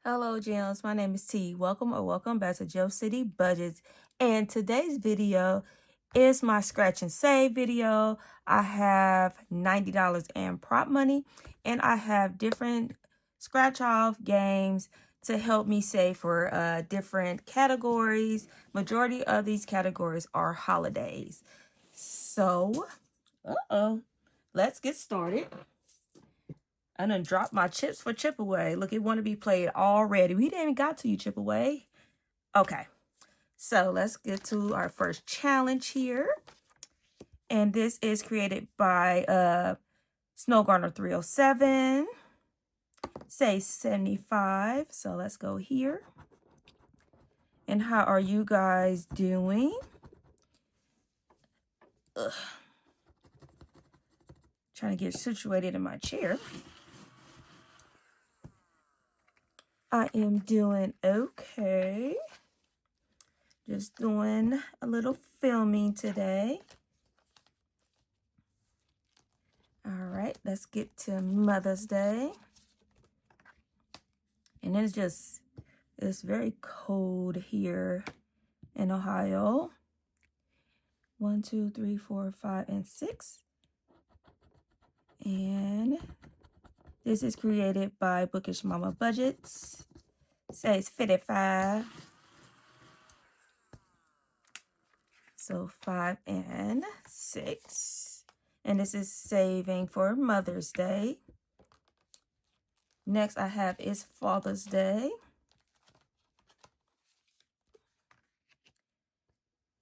Hello, Gems. My name is T. Welcome back to Gem City Budgets. And today's video is my scratch and save video. I have $90 in prop money, and I have different scratch off games to help me save for different categories. Majority of these categories are holidays. So, let's get started. I done dropped my chips for chip away. Look, it want to be played already. We didn't got to you, chip away. Okay, so let's get to our first challenge here. And this is created by Snowgarner 307. Say 75. So let's go here. And how are you guys doing? Ugh. Trying to get situated in my chair. I am doing okay. Just doing a little filming today. All right, let's get to Mother's Day. And it's very cold here in Ohio. 1, 2, 3, 4, 5, and 6. And this is created by Bookish Mama Budgets. Says 55. So 5 and 6. And this is saving for Mother's Day. Next I have is Father's Day.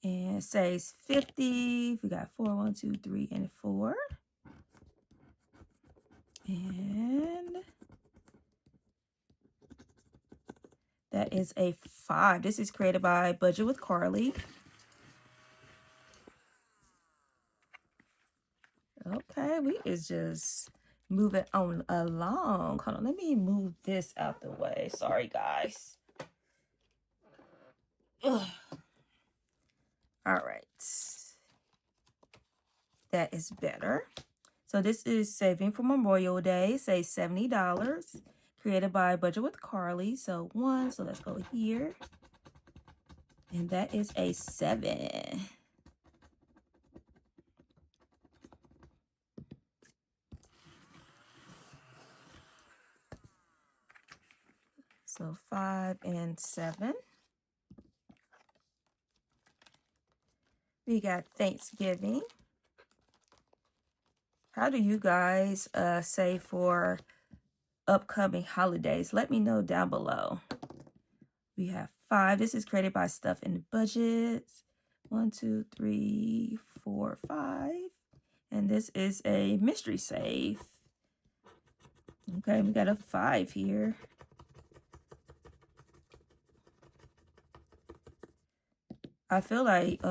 And it says 50. We got 4, 1, 2, 3, and 4. And that is a 5. This is created by Budget with Carly. Okay, we is just moving on along. Hold on, let me move this out the way. Sorry, guys. Ugh. All right. That is better. So this is saving for Memorial Day. Say $70. Created by Budget with Carly. So 1. So let's go here. And that is a 7. So 5 and 7. We got Thanksgiving. How do you guys save for upcoming holidays? Let me know down below. We have 5. This is created by Stuff in the Budgets. 1, 2, 3, 4, 5. And this is a mystery save. Okay, we got a 5 here. I feel like,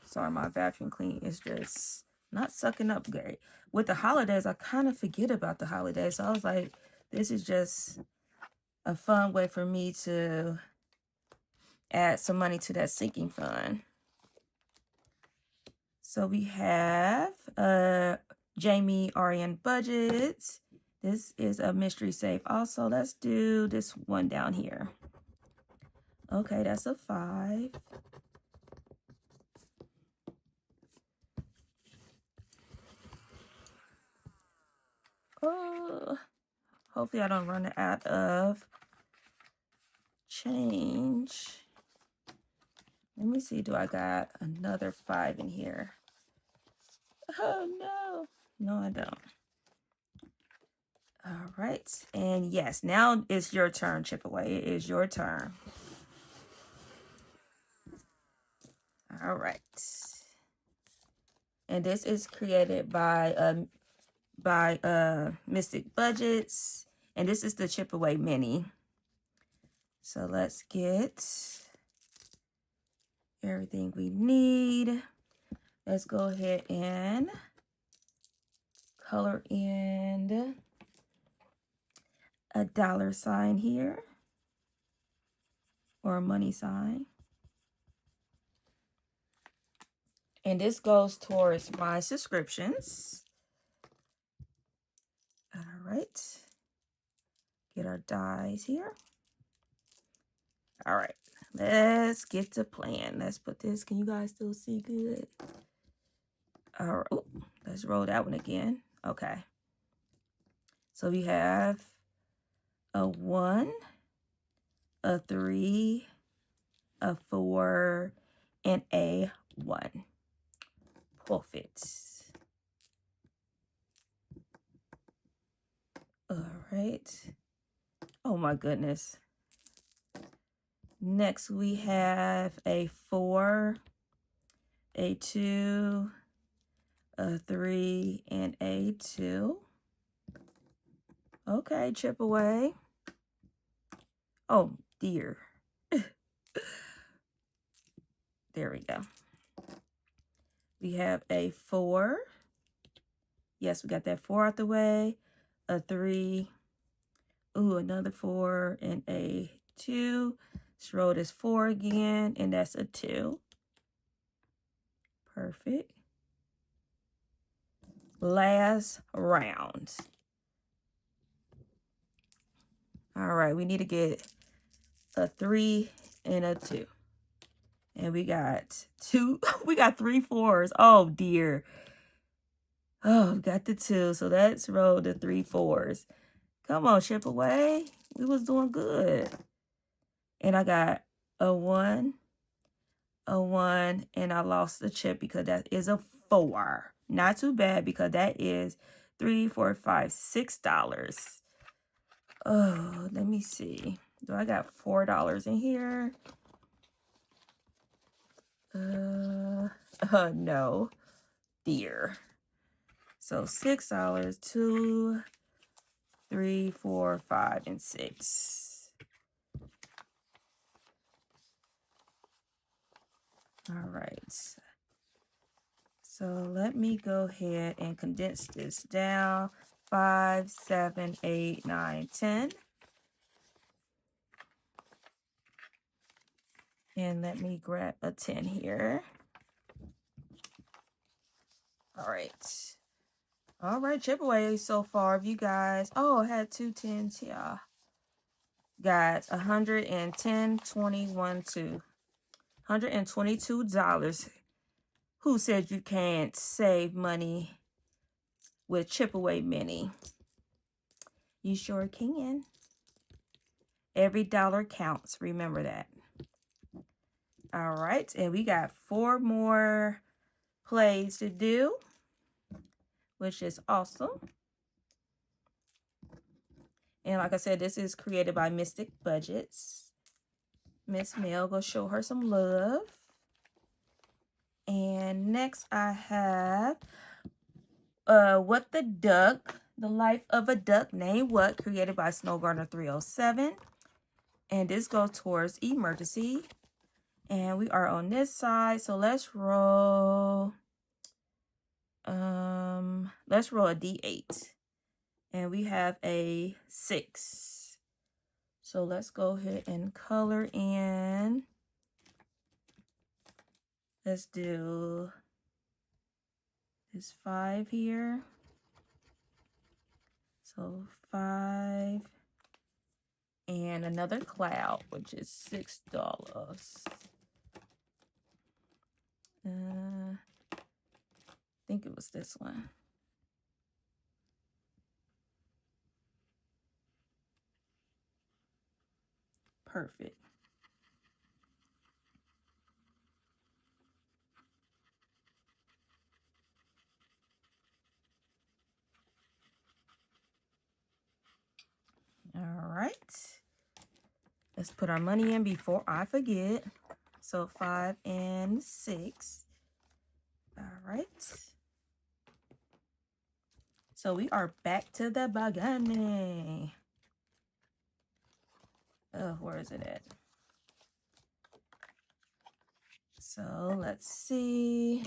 sorry, my vacuum clean is just not sucking up great. With the holidays, I kind of forget about the holidays. So I was like, this is just a fun way for me to add some money to that sinking fund. So we have Jamie Arian Budgets. This is a mystery save also. Let's do this one down here. Okay, that's a 5. Oh, hopefully I don't run out of change. Let me see, do I got another 5 in here? Oh no. No, I don't. All right. And yes, now it's your turn, Chip Away. It is your turn. All right. And this is created by Mystic Budgets. And this is the Chip Away Mini. So let's get everything we need. Let's go ahead and color in a $sign here, or a money sign. And this goes towards my subscriptions. right. Get our dies here. All right. Let's get to plan. Let's put this. Can you guys still see good? All right. Ooh, let's roll that one again. Okay. So we have a 1, a 3, a 4, and a 1. Perfect. All right. Oh my goodness. Next we have a 4, a 2, a 3, and a 2. Okay, chip away. Oh dear. There we go. We have a 4. Yes, we got that 4 out the way. A 3. Ooh, another 4 and a 2. Let's roll this 4 again, and that's a 2. Perfect. Last round. All right, we need to get a 3 and a 2. And we got 2. We got 3 4s. Oh, dear. Oh, we got the 2. So let's roll the 3 4s. Come on, chip away. We was doing good. And I got a 1, a 1, and I lost the chip because that is a 4. Not too bad because that is $3, $4, $5, $6. Oh, let me see. Do I got $4 in here? No, dear. So $6, 2, 3, 4, 5, and 6. All right. So let me go ahead and condense this down. 5, 7, 8, 9, 10. And let me grab a 10 here. All right. All right, chip away so far. If you guys, oh, I had 2 10s, yeah. Got 110, 21, 2. $122. Who said you can't save money with Chip Away Mini? You sure can. Every dollar counts. Remember that. All right, and we got 4 more plays to do, which is awesome. And like I said, this is created by Mystic Budgets. Miss Mel, go show her some love. And next I have What the Duck, The Life of a Duck Named What, created by Snowgarner 307. And this goes towards emergency. And we are on this side, so let's roll a D8. And we have a 6. So let's go ahead and color in. Let's do this 5 here. So 5 and another cloud, which is $6. I think it was this one. Perfect. All right. Let's put our money in before I forget. So 5 and 6. All right. So we are back to the beginning. Oh, where is it at? So let's see.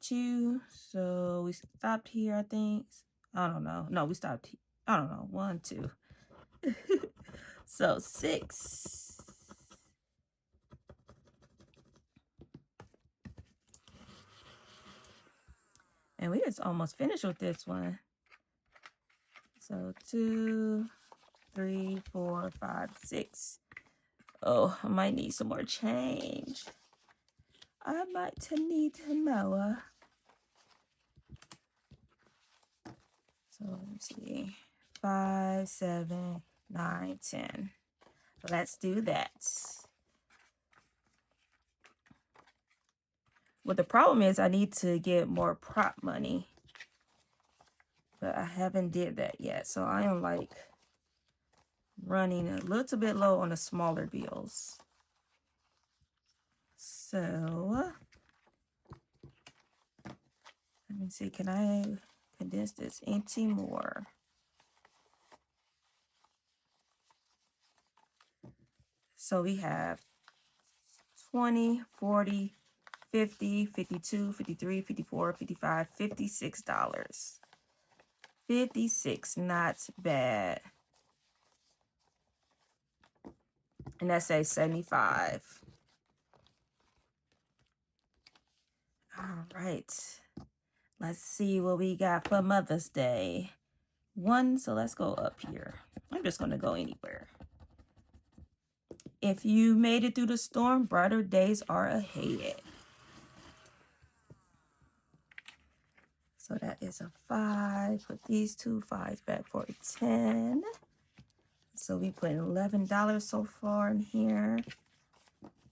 2. So we stopped here, I think. I don't know. No, we stopped here. I don't know. 1, 2. So 6. And we just almost finished with this one. So 2, 3, 4, 5, 6. Oh, I might need some more change. I might need more. So let me see. 5, 7, 9, 10. Let's do that. Well, the problem is I need to get more prop money, but I haven't did that yet. So I am like running a little bit low on the smaller bills. So let me see, can I condense this into more? So we have 20, 40, 50, 52, 53, 54, 55, $56. 56, not bad. And that says 75. All right. Let's see what we got for Mother's Day. 1, so let's go up here. I'm just going to go anywhere. If you made it through the storm, brighter days are ahead. So that is a 5. Put these 2 5s back for a 10. So we put $11 so far in here.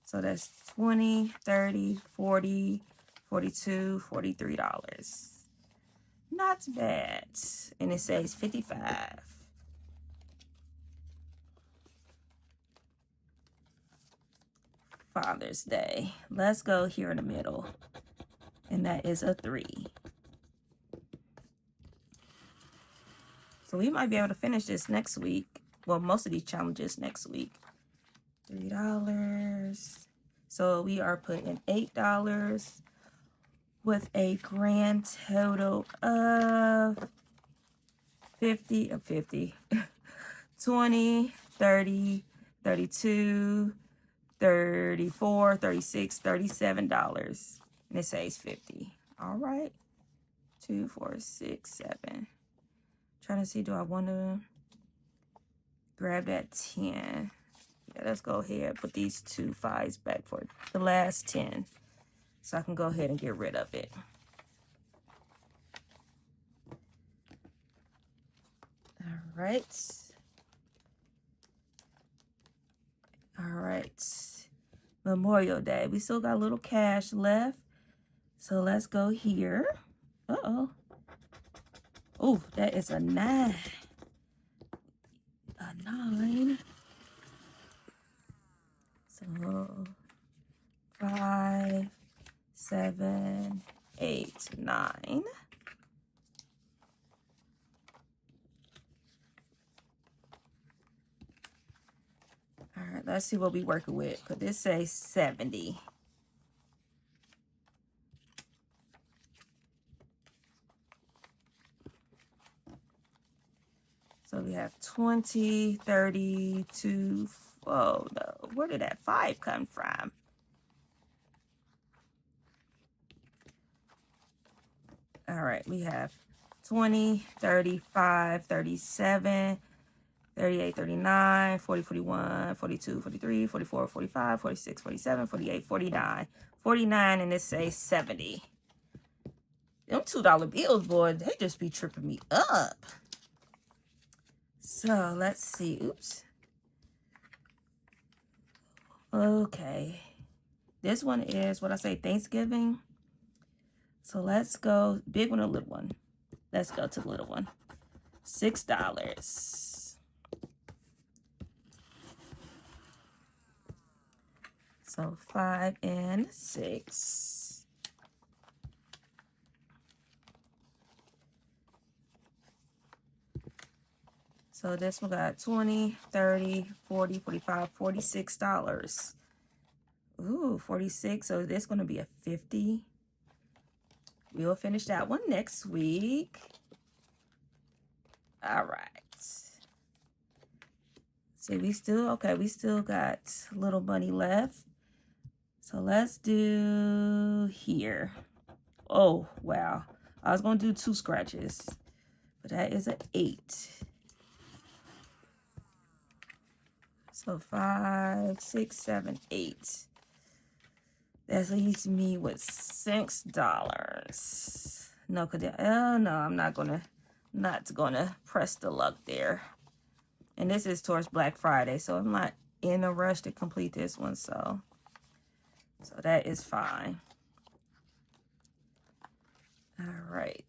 So that's 20, 30, 40, 42, $43. Not bad. And it says 55. Father's Day. Let's go here in the middle. And that is a 3. So we might be able to finish this next week. Well, most of these challenges next week. $3. So we are putting $8 with a grand total of 50, 20, 30, 32, 34, 36, $37. And it says 50. All right. 2, 4, 6, 7. Trying to see, do I want to grab that 10? Yeah, let's go ahead. Put these 2 5s back for the last 10. So I can go ahead and get rid of it. All right. All right. Memorial Day. We still got a little cash left. So let's go here. Uh-oh. Oh, that is a 9. A 9. So 5, 7, 8, 9. All right, let's see what we working with. Because this says 70. So we have 20, 32. Oh, no. Where did that 5 come from? All right, we have 20, 35, 37, 38, 39, 40, 41, 42, 43, 44, 45, 46, 47, 48, 49. 49, and it says 70. Them $2 bills, boy, they just be tripping me up. So let's see. Oops. Okay. This one is what I say, Thanksgiving. So let's go big one or little one. Let's go to the little one. $6. So 5 and 6. So this one got 20, 30, 40, 45, $46. Ooh, 46. So this is going to be a 50. We'll finish that one next week. All right. See, we still got a little money left. So let's do here. Oh, wow. I was going to do 2 scratches. that is an 8. So 5, 6, 7, 8. That leaves me with $6. No, no, I'm not gonna press the luck there. And this is towards Black Friday, so I'm not in a rush to complete this one, so that is fine. All right.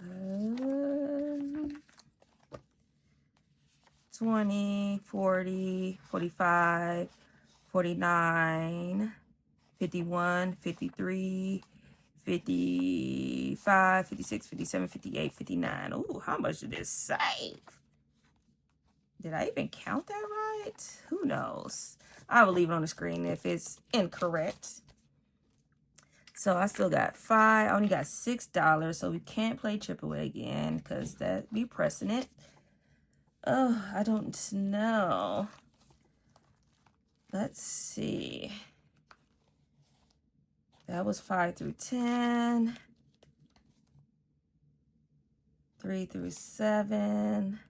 Um, 20, 40, 45, 49, 51, 53, 55, 56, 57, 58, 59. Ooh, how much did this save? Did I even count that right? Who knows? I will leave it on the screen if it's incorrect. So I still got 5. I only got $6, so we can't play chip away again because that'd be pressing it. Oh, I don't know. Let's see. That was 5 through 10. 3 through 7.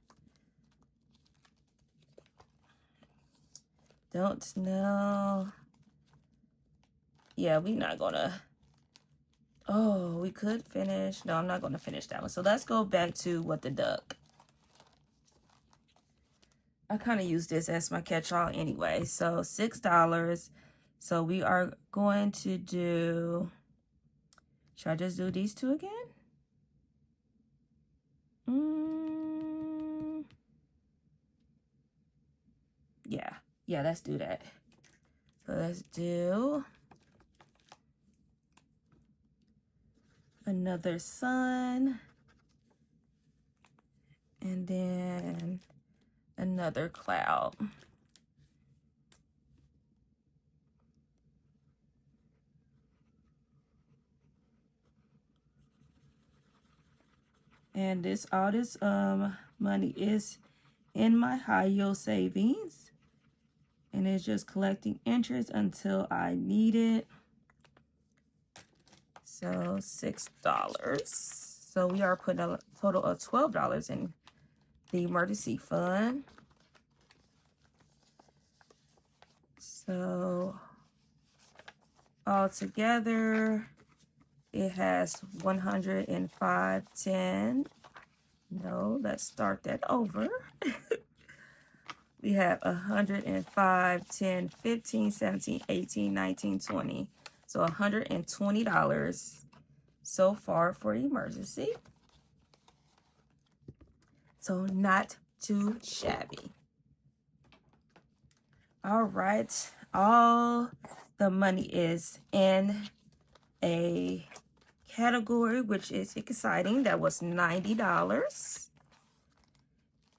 Don't know. Yeah, we're not gonna. Oh, we could finish. No, I'm not gonna finish that one. So let's go back to What the Duck. I kind of use this as my catch-all anyway. So $6. So we are going to do. Should I just do these two again? Yeah, let's do that. So let's do another sun, and then another cloud. And all this money is in my high yield savings, and it's just collecting interest until I need it. So $6. So we are putting a total of $12 in the emergency fund. So altogether, it has 105.10. No, let's start that over. We have 105, 10, 15, 17, 18, 19, 20. So $120 so far for emergency. So not too shabby. All right. All the money is in a category, which is exciting. That was $90.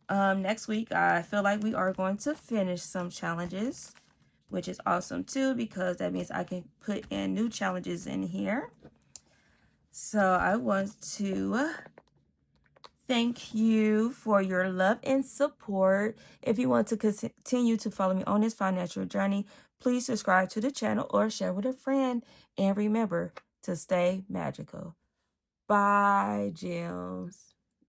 Next week, I feel like we are going to finish some challenges, which is awesome too, because that means I can put in new challenges in here. So I want to thank you for your love and support. If you want to continue to follow me on this financial journey, please subscribe to the channel or share with a friend. And remember to stay magical. Bye, gems.